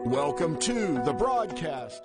Welcome to the broadcast.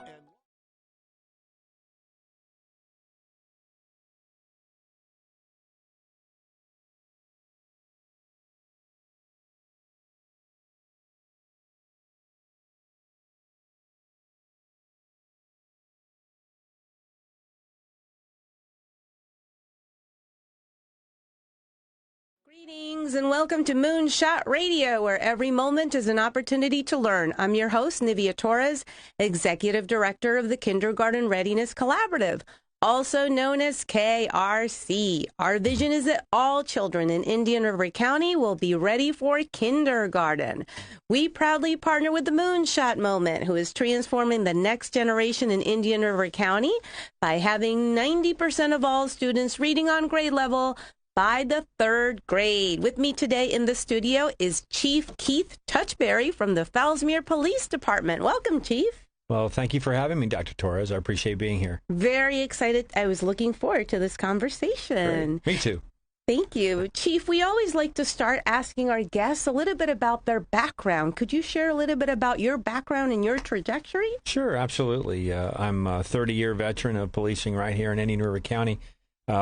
Greetings and welcome to Moonshot Radio, where every moment is an opportunity to learn. I'm your host, Nivea Torres, Executive Director of the Kindergarten Readiness Collaborative, also known as KRC. Our vision is that all children in Indian River County will be ready for kindergarten. We proudly partner with the Moonshot Moment, who is transforming the next generation in Indian River County by having 90% of all students reading on grade level by the third grade. With me today in the studio is Chief Keith Touchberry from the Fellsmere Police Department. Welcome, Chief. Well, thank you for having me, Dr. Torres. I appreciate being here. Very excited. I was looking forward to this conversation. Great. Me too. Thank you. Chief, we always like to start asking our guests a little bit about their background. Could you share a little bit about your background and your trajectory? Sure, absolutely. I'm a 30-year veteran of policing right here in Indian River County.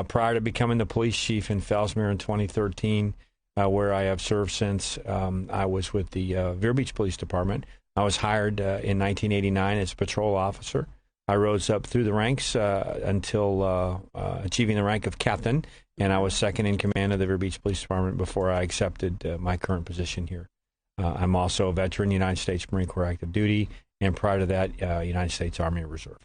Prior to becoming the police chief in Fellsmere in 2013, where I have served since, I was with the Vero Beach Police Department. I was hired in 1989 as a patrol officer. I rose up through the ranks until achieving the rank of captain, and I was second in command of the Vero Beach Police Department before I accepted my current position here. I'm also a veteran, United States Marine Corps active duty, and prior to that, United States Army Reserve.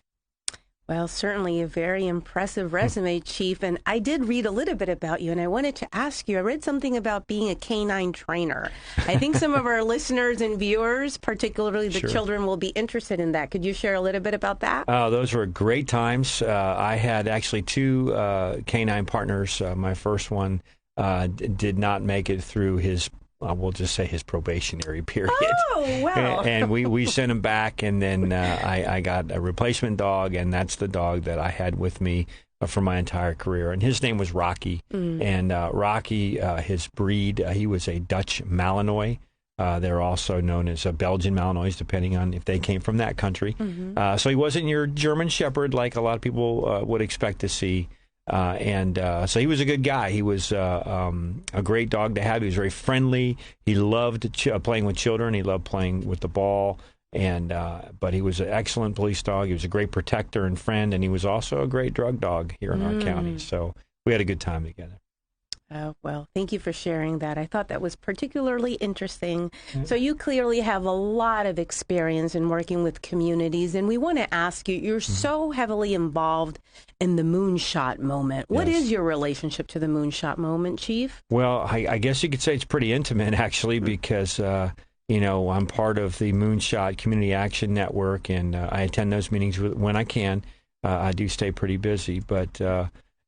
Well, certainly a very impressive resume, Chief. And I did read a little bit about you, and I wanted to ask you, I read something about being a canine trainer. I think some of our listeners and viewers, particularly the children, will be interested in that. Could you share a little bit about that? Those were great times. I had actually two canine partners. My first one did not make it through his we'll just say his probationary period. Oh, wow. And we sent him back, and then I got a replacement dog, and that's the dog that I had with me for my entire career. And his name was Rocky. And Rocky, his breed, he was a Dutch Malinois. They're also known as Belgian Malinois, depending on if they came from that country. So he wasn't your German Shepherd like a lot of people would expect to see. So he was a good guy. He was a great dog to have. He was very friendly. He loved playing with children. He loved playing with the ball. But he was an excellent police dog. He was a great protector and friend, and he was also a great drug dog here in our county. So we had a good time together. Oh, well, thank you for sharing that. I thought that was particularly interesting. So you clearly have a lot of experience in working with communities, and we want to ask you, you're so heavily involved in the Moonshot Moment. What is your relationship to the Moonshot Moment, Chief? Well, I guess you could say it's pretty intimate, actually, because, I'm part of the Moonshot Community Action Network, and I attend those meetings when I can. I do stay pretty busy, but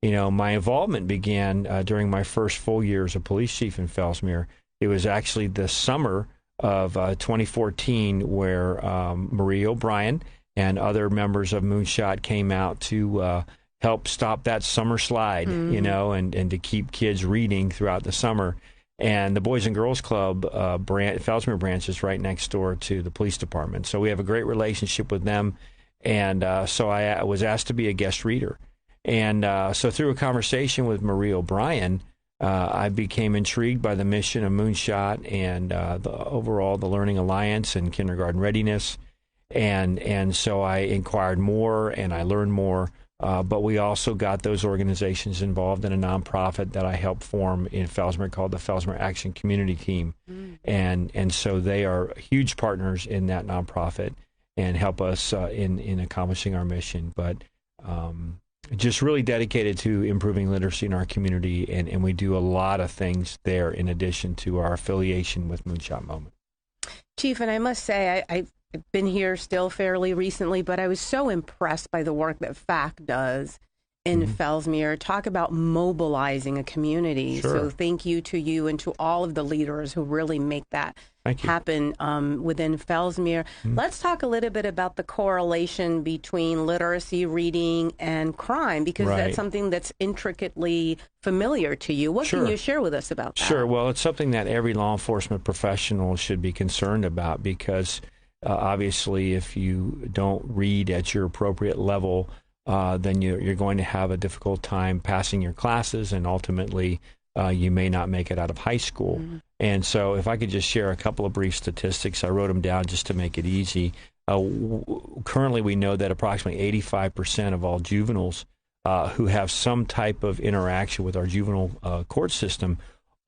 my involvement began during my first full year as a police chief in Fellsmere. It was actually the summer of 2014 where Marie O'Brien and other members of Moonshot came out to help stop that summer slide, and to keep kids reading throughout the summer. And the Boys and Girls Club Fellsmere branch is right next door to the police department. So we have a great relationship with them. And so I was asked to be a guest reader. And so through a conversation with Marie O'Brien, I became intrigued by the mission of Moonshot and the Learning Alliance and Kindergarten Readiness. And so I inquired more and I learned more. But we also got those organizations involved in a nonprofit that I helped form in Fellsmere called the Fellsmere Action Community Team. And so they are huge partners in that nonprofit and help us in accomplishing our mission. But just really dedicated to improving literacy in our community, and we do a lot of things there in addition to our affiliation with Moonshot Moment. Chief, and I must say, I've been here still fairly recently, but I was so impressed by the work that FAC does in Fellsmere. Talk about mobilizing a community. So thank you to you and to all of the leaders who really make that happen within Fellsmere. Let's talk a little bit about the correlation between literacy, reading, and crime, because that's something that's intricately familiar to you. What can you share with us about that? Well, it's something that every law enforcement professional should be concerned about, because Obviously, if you don't read at your appropriate level, then you're going to have a difficult time passing your classes, and ultimately you may not make it out of high school. Mm-hmm. And so if I could just share a couple of brief statistics, I wrote them down just to make it easy. Currently, we know that approximately 85% of all juveniles who have some type of interaction with our juvenile court system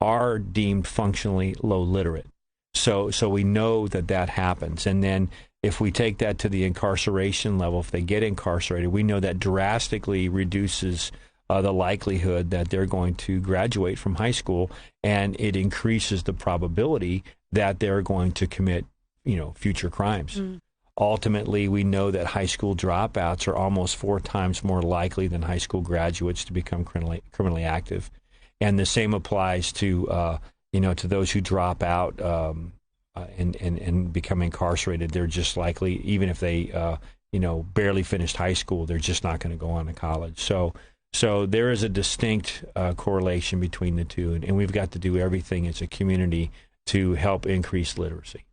are deemed functionally low literate. So we know that happens. And then if we take that to the incarceration level, if they get incarcerated, we know that drastically reduces the likelihood that they're going to graduate from high school, and it increases the probability that they're going to commit, future crimes. Mm. Ultimately, we know that high school dropouts are almost 4 times more likely than high school graduates to become criminally active. And the same applies to to those who drop out and become incarcerated. They're just likely, even if they barely finished high school, they're just not going to go on to college. So there is a distinct correlation between the two, and we've got to do everything as a community to help increase literacy.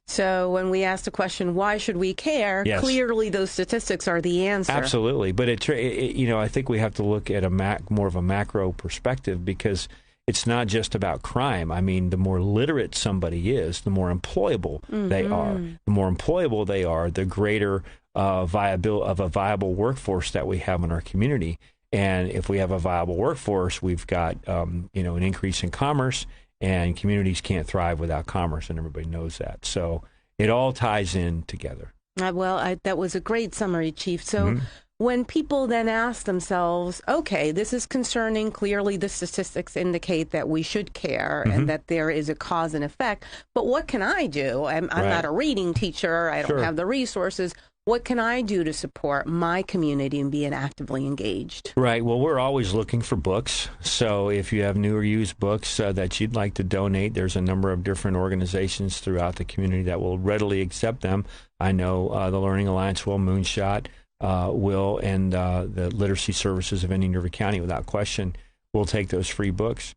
So when we ask the question, why should we care? Yes. Clearly those statistics are the answer. Absolutely. But I think we have to look at more of a macro perspective, because it's not just about crime. I mean, the more literate somebody is, the more employable they are. The more employable they are, the greater viable workforce that we have in our community. And if we have a viable workforce, we've got an increase in commerce, and communities can't thrive without commerce, and everybody knows that. So it all ties in together. That was a great summary, Chief. So when people then ask themselves, okay, this is concerning, clearly the statistics indicate that we should care and that there is a cause and effect, but what can I do? I'm not a reading teacher. I don't have the resources. What can I do to support my community and being actively engaged? Right. Well, we're always looking for books. So if you have new or used books that you'd like to donate, there's a number of different organizations throughout the community that will readily accept them. I know the Learning Alliance will, Moonshot will, and the Literacy Services of Indian River County, without question, will take those free books.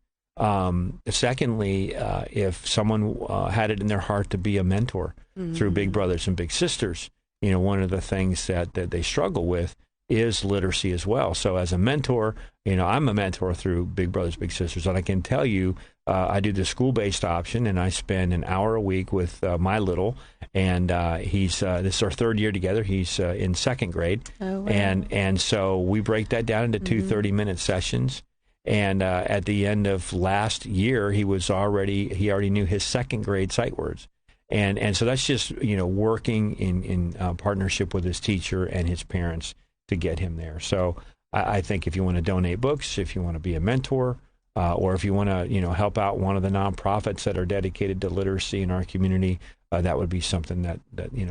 Secondly, if someone had it in their heart to be a mentor through Big Brothers and Big Sisters, one of the things that they struggle with is literacy as well. So as a mentor, I'm a mentor through Big Brothers Big Sisters, and I can tell you I do the school-based option, and I spend an hour a week with my little, and this is our 3rd year together. He's in 2nd grade. Oh, wow. And so we break that down into 2 30-minute sessions. And at the end of last year, he already knew his 2nd grade sight words. And so that's just, working in partnership with his teacher and his parents to get him there. So I think if you want to donate books, if you want to be a mentor, or if you want to, help out one of the nonprofits that are dedicated to literacy in our community, that would be something that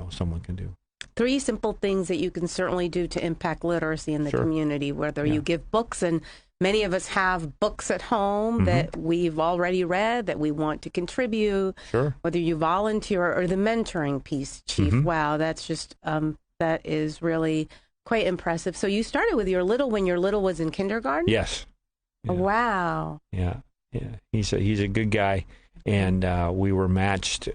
someone can do. 3 simple things that you can certainly do to impact literacy in the community, whether you give books, and many of us have books at home that we've already read that we want to contribute, whether you volunteer or the mentoring piece, Chief. Wow, that's just, that is really quite impressive. So you started with your little when your little was in kindergarten? Yes. Yeah. Wow. Yeah. He's a good guy, and we were matched.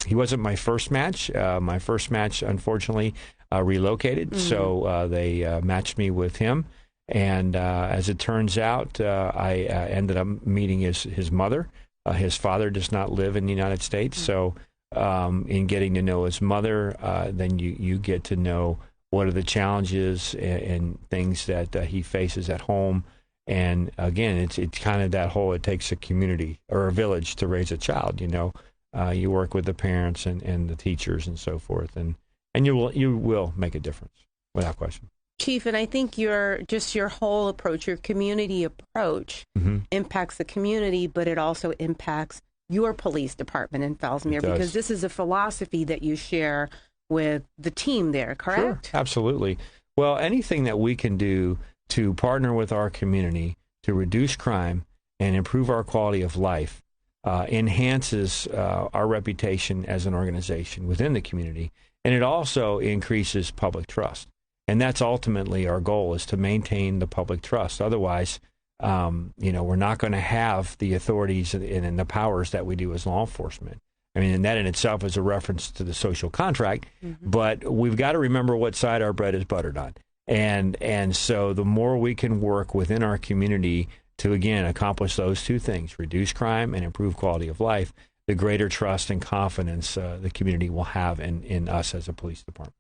He wasn't my first match. My first match, unfortunately, relocated, so they matched me with him. And as it turns out, I ended up meeting his mother. His father does not live in the United States, so in getting to know his mother, then you get to know what are the challenges and things that he faces at home. And again, it's kind of that whole, it takes a community or a village to raise a child. You work with the parents and the teachers and so forth, and you will make a difference without question. Chief, and I think your whole approach, your community approach, impacts the community, but it also impacts your police department in Fellsmere, because this is a philosophy that you share with the team there, correct? Sure, absolutely. Well, anything that we can do to partner with our community to reduce crime and improve our quality of life enhances our reputation as an organization within the community, and it also increases public trust. And that's ultimately our goal, is to maintain the public trust. Otherwise, we're not going to have the authorities and the powers that we do as law enforcement. I mean, and that in itself is a reference to the social contract. But we've got to remember what side our bread is buttered on. And so the more we can work within our community to, again, accomplish those two things, reduce crime and improve quality of life, the greater trust and confidence the community will have in us as a police department.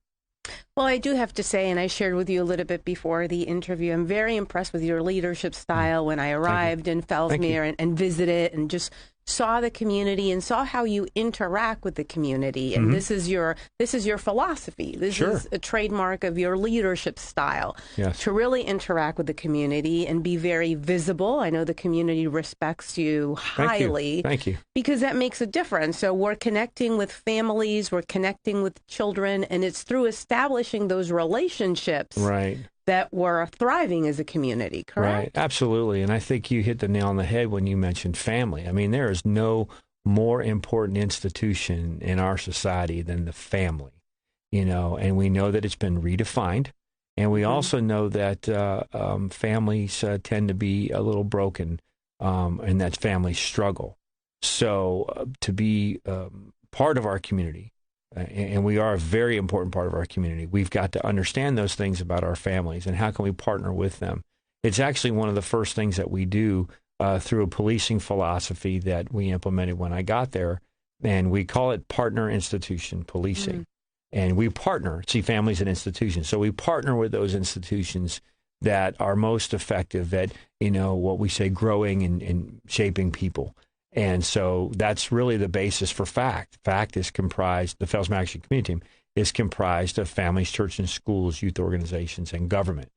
Well, I do have to say, and I shared with you a little bit before the interview, I'm very impressed with your leadership style when I arrived in Fellsmere and visited and just saw the community and saw how you interact with the community. And this is your philosophy. This is a trademark of your leadership style. Yes. To really interact with the community and be very visible. I know the community respects you highly. Thank you. Because that makes a difference. So we're connecting with families, we're connecting with children, and it's through establishing those relationships that we're thriving as a community, correct? Right, absolutely. And I think you hit the nail on the head when you mentioned family. I mean, there is no more important institution in our society than the family, and we know that it's been redefined. And we also know that families tend to be a little broken, and that families struggle. So to be part of our community, and we are a very important part of our community, we've got to understand those things about our families and how can we partner with them. It's actually one of the first things that we do through a policing philosophy that we implemented when I got there, and we call it partner institution policing. And we partner, see, families and institutions. So we partner with those institutions that are most effective at, what we say, growing and shaping people. And so that's really the basis for FACT. FACT is comprised, the Fellsmere Action Community Team is comprised of families, church and schools, youth organizations, and government.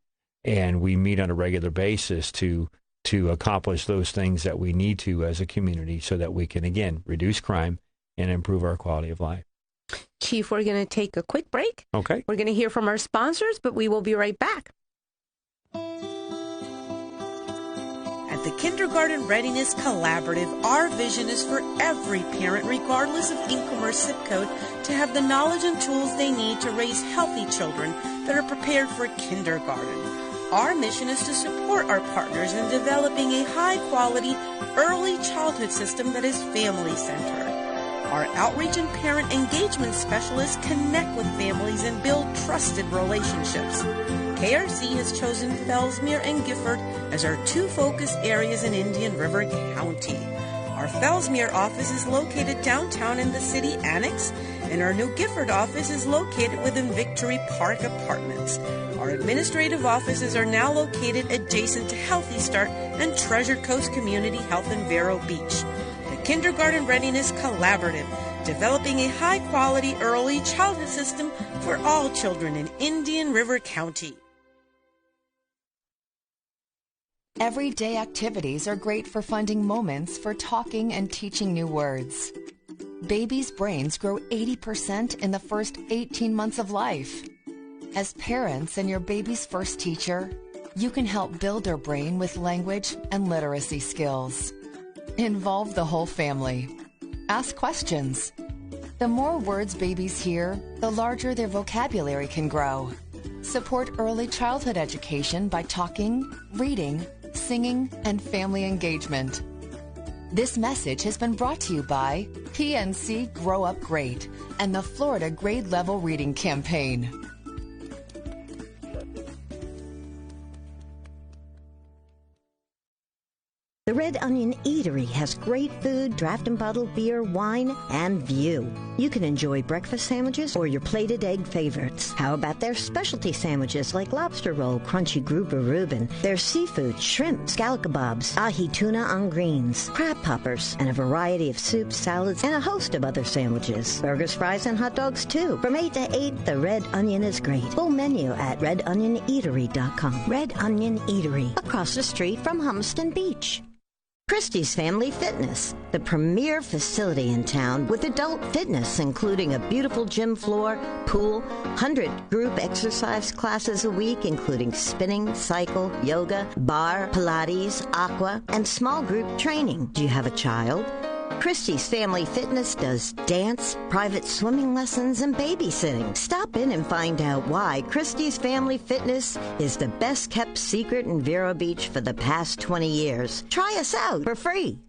And we meet on a regular basis to accomplish those things that we need to as a community so that we can, again, reduce crime and improve our quality of life. Chief, we're going to take a quick break. Okay. We're going to hear from our sponsors, but we will be right back. At the Kindergarten Readiness Collaborative, our vision is for every parent, regardless of income or zip code, to have the knowledge and tools they need to raise healthy children that are prepared for kindergarten. Our mission is to support our partners in developing a high-quality early childhood system that is family-centered. Our outreach and parent engagement specialists connect with families and build trusted relationships. KRC has chosen Fellsmere and Gifford as our two focus areas in Indian River County. Our Fellsmere office is located downtown in the city annex, and our new Gifford office is located within Victory Park Apartments. Our administrative offices are now located adjacent to Healthy Start and Treasure Coast Community Health in Vero Beach. The Kindergarten Readiness Collaborative, developing a high-quality early childhood system for all children in Indian River County. Everyday activities are great for funding moments for talking and teaching new words. Babies' brains grow 80% in the first 18 months of life. As parents and your baby's first teacher, you can help build their brain with language and literacy skills. Involve the whole family. Ask questions. The more words babies hear, the larger their vocabulary can grow. Support early childhood education by talking, reading, singing, and family engagement. This message has been brought to you by PNC Grow Up Great and the Florida Grade Level Reading Campaign. The Red Onion Eatery has great food, draft and bottled beer, wine, and view. You can enjoy breakfast sandwiches or your plated egg favorites. How about their specialty sandwiches like lobster roll, crunchy grouper Reuben, their seafood, shrimp, scallop kebabs, ahi tuna on greens, crab poppers, and a variety of soups, salads, and a host of other sandwiches. Burgers, fries, and hot dogs, too. From 8 to 8, the Red Onion is great. Full menu at redonioneatery.com. Red Onion Eatery, across the street from Humston Beach. Christie's Family Fitness, the premier facility in town with adult fitness, including a beautiful gym floor, pool, 100 group exercise classes a week, including spinning, cycle, yoga, bar, Pilates, aqua, and small group training. Do you have a child? Christie's Family Fitness does dance, private swimming lessons, and babysitting. Stop in and find out why Christie's Family Fitness is the best kept secret in Vero Beach for the past 20 years. Try us out for free.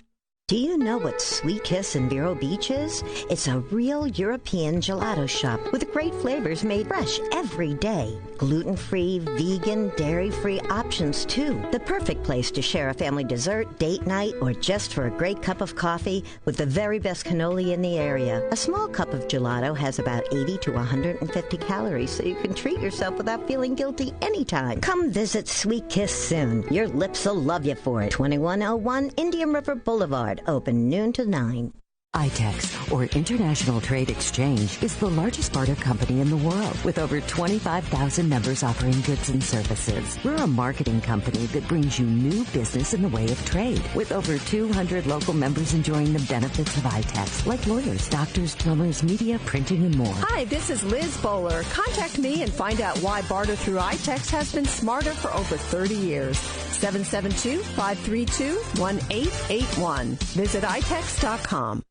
Do you know what Sweet Kiss in Vero Beach is? It's a real European gelato shop with great flavors made fresh every day. Gluten-free, vegan, dairy-free options too. The perfect place to share a family dessert, date night, or just for a great cup of coffee with the very best cannoli in the area. A small cup of gelato has about 80 to 150 calories, so you can treat yourself without feeling guilty anytime. Come visit Sweet Kiss soon. Your lips will love you for it. 2101 Indian River Boulevard. Open noon to 9. ITEX, or International Trade Exchange, is the largest barter company in the world with over 25,000 members offering goods and services. We're a marketing company that brings you new business in the way of trade, with over 200 local members enjoying the benefits of ITEX, like lawyers, doctors, plumbers, media, printing, and more. Hi, this is Liz Bowler. Contact me and find out why barter through ITEX has been smarter for over 30 years. 772-532-1881. Visit itex.com.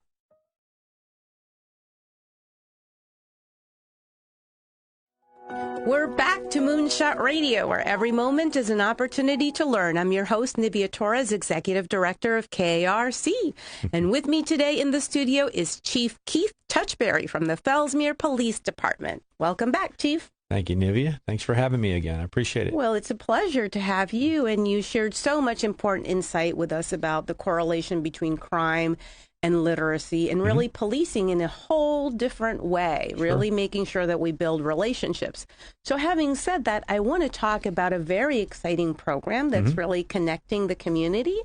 We're back to Moonshot Radio, where every moment is an opportunity to learn. I'm your host, Nivea Torres, Executive Director of KARC. And with me today in the studio is Chief Keith Touchberry from the Fellsmere Police Department. Welcome back, Chief. Thank you, Nivea. Thanks for having me again. I appreciate it. Well, it's a pleasure to have you, and you shared so much important insight with us about the correlation between crime and literacy and really policing in a whole different way, really making sure that we build relationships. So having said that, I want to talk about a very exciting program that's really connecting the community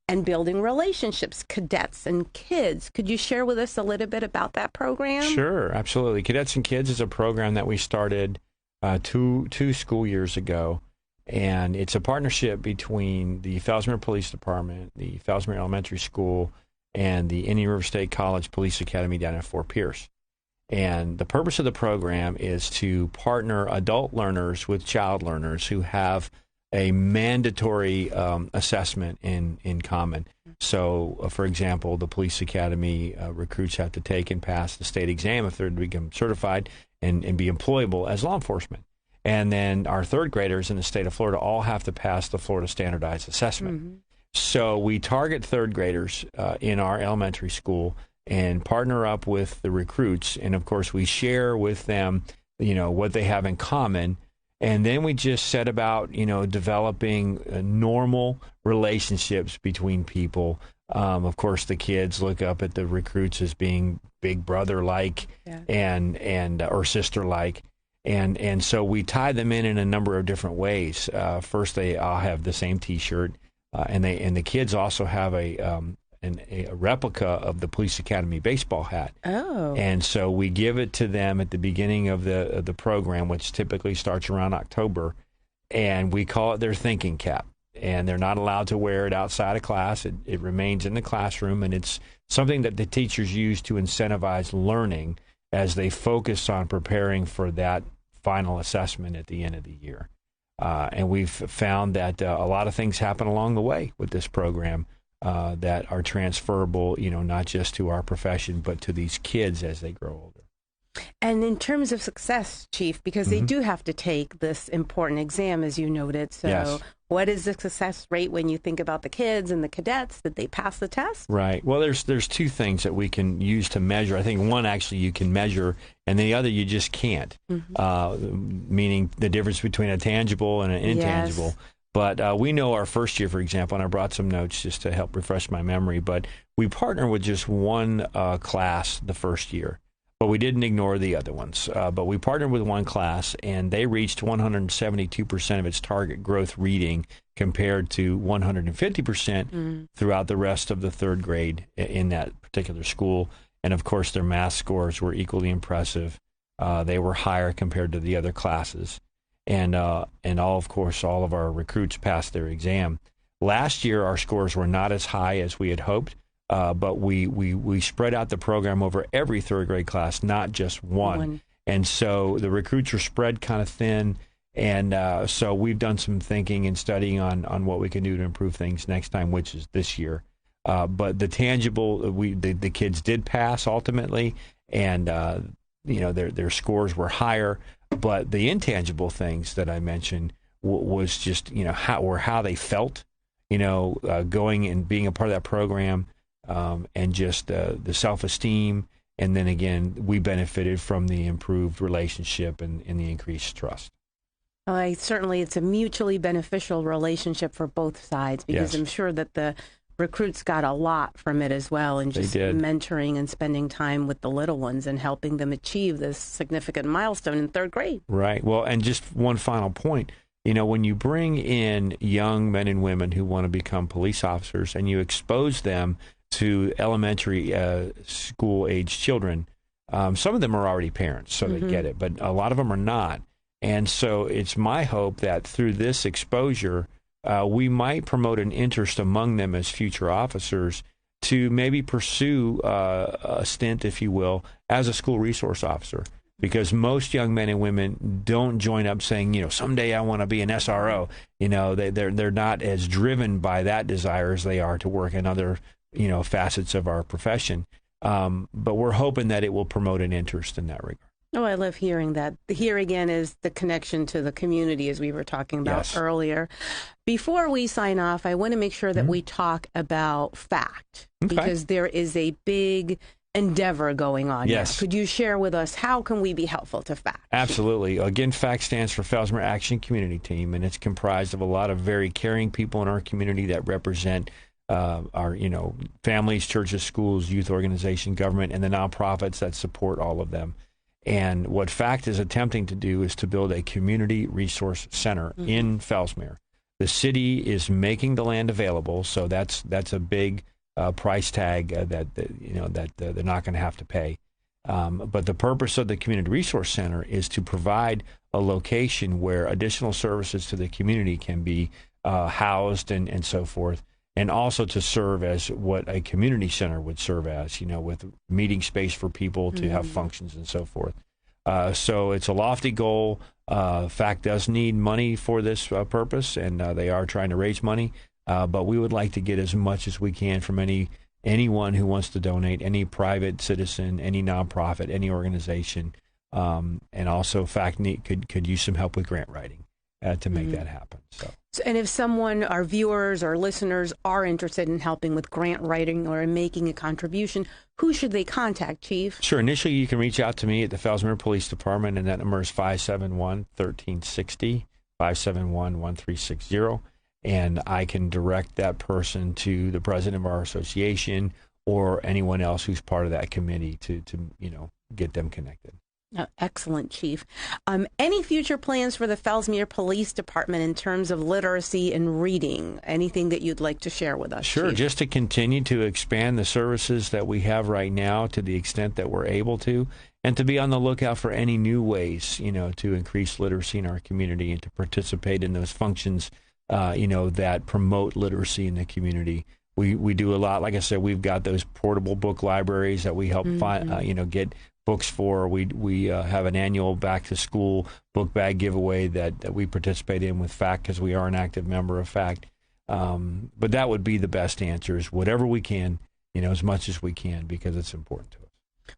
and building relationships, cadets and kids. Could you share with us a little bit about that program? Sure, absolutely. Cadets and Kids is a program that we started two school years ago, and it's a partnership between the Fellsmere Police Department, the Fellsmere Elementary School, and the Indian River State College Police Academy down at Fort Pierce. And the purpose of the program is to partner adult learners with child learners who have a mandatory assessment in common. So, for example, the Police Academy recruits have to take and pass the state exam if they're to become certified and be employable as law enforcement. And then our third graders in the state of Florida all have to pass the Florida Standardized Assessment. So we target third graders in our elementary school and partner up with the recruits. And, of course, we share with them, what they have in common. And then we just set about, developing normal relationships between people. Of course, the kids look up at the recruits as being big brother-like and or sister-like. And so we tie them in a number of different ways. First, they all have the same T-shirt. And the kids also have a replica of the Police Academy baseball hat. Oh. And so we give it to them at the beginning of the program, which typically starts around October, and we call it their thinking cap. And they're not allowed to wear it outside of class. It remains in the classroom, and it's something that the teachers use to incentivize learning as they focus on preparing for that final assessment at the end of the year. And we've found that a lot of things happen along the way with this program that are transferable, not just to our profession, but to these kids as they grow older. And in terms of success, Chief, because they do have to take this important exam, as you noted. So what is the success rate when you think about the kids and the cadets? Did they pass the test? Right. Well, there's two things that we can use to measure. I think one actually you can measure, and the other you just can't, meaning the difference between a tangible and an intangible. Yes. But we know our first year, for example, and I brought some notes just to help refresh my memory, but we partnered with just one class the first year. But we didn't ignore the other ones. But we partnered with one class, and they reached 172% of its target growth reading compared to 150% throughout the rest of the third grade in that particular school. And, of course, their math scores were equally impressive. They were higher compared to the other classes. And all of our recruits passed their exam. Last year, our scores were not as high as we had hoped. But we spread out the program over every third grade class, not just one. And so the recruits are spread kind of thin. And so we've done some thinking and studying on what we can do to improve things next time, which is this year. But the tangible, the kids did pass ultimately, and their scores were higher. But the intangible things that I mentioned was just how they felt, going and being a part of that program. and just the self-esteem. And then again, we benefited from the improved relationship and the increased trust. Well, certainly it's a mutually beneficial relationship for both sides, because Yes. I'm sure that the recruits got a lot from it as well, and just mentoring and spending time with the little ones and helping them achieve this significant milestone in third grade. Right. Well, and just one final point, when you bring in young men and women who want to become police officers and you expose them to elementary school-age children, some of them are already parents, so they get it, but a lot of them are not. And so it's my hope that through this exposure, we might promote an interest among them as future officers to maybe pursue a stint, if you will, as a school resource officer. Because most young men and women don't join up saying, someday I want to be an SRO. They're not as driven by that desire as they are to work in other, facets of our profession. But we're hoping that it will promote an interest in that regard. Oh, I love hearing that. Here again is the connection to the community, as we were talking about earlier. Before we sign off, I want to make sure that we talk about FACT, because there is a big endeavor going on. Yes. Now. Could you share with us how can we be helpful to FACT? Absolutely. Again, FACT stands for Fellsmere Action Community Team, and it's comprised of a lot of very caring people in our community that represent our, families, churches, schools, youth organization, government, and the nonprofits that support all of them. And what FACT is attempting to do is to build a community resource center in Fellsmere. The city is making the land available, so that's a big price tag that they're not going to have to pay. But the purpose of the community resource center is to provide a location where additional services to the community can be housed and so forth, and also to serve as what a community center would serve as, with meeting space for people to have functions and so forth. So it's a lofty goal. FACT does need money for this purpose, and they are trying to raise money. But we would like to get as much as we can from anyone who wants to donate, any private citizen, any nonprofit, any organization. And also FACT could use some help with grant writing to make that happen. So, and if someone, our viewers or listeners, are interested in helping with grant writing or in making a contribution, who should they contact, Chief? Sure. Initially, you can reach out to me at the Fellsmere Police Department, and that number is 571-1360, 571-1360. And I can direct that person to the president of our association or anyone else who's part of that committee to get them connected. Oh, excellent, Chief. Any future plans for the Fellsmere Police Department in terms of literacy and reading? Anything that you'd like to share with us, Sure, Chief? just to continue to expand the services that we have right now to the extent that we're able to, and to be on the lookout for any new ways, to increase literacy in our community and to participate in those functions, that promote literacy in the community. We do a lot. Like I said, we've got those portable book libraries that we help find, get books for. We have an annual back-to-school book bag giveaway that we participate in with FACT because we are an active member of FACT. But that would be the best answer, is whatever we can, as much as we can, because it's important to us.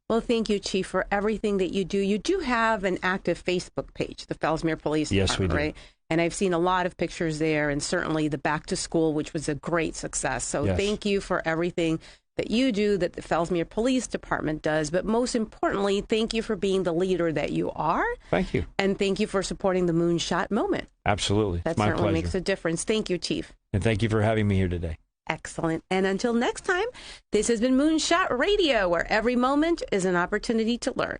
Well, thank you, Chief, for everything that you do. You do have an active Facebook page, the Fellsmere Police Department, yes, we do. right? And I've seen a lot of pictures there, and certainly the back to school, which was a great success. So Thank you for everything that you do, that the Fellsmere Police Department does. But most importantly, thank you for being the leader that you are. Thank you. And thank you for supporting the Moonshot Moment. Absolutely. That it's my certainly pleasure. makes a difference. Thank you, Chief. And thank you for having me here today. Excellent. And until next time, this has been Moonshot Radio, where every moment is an opportunity to learn.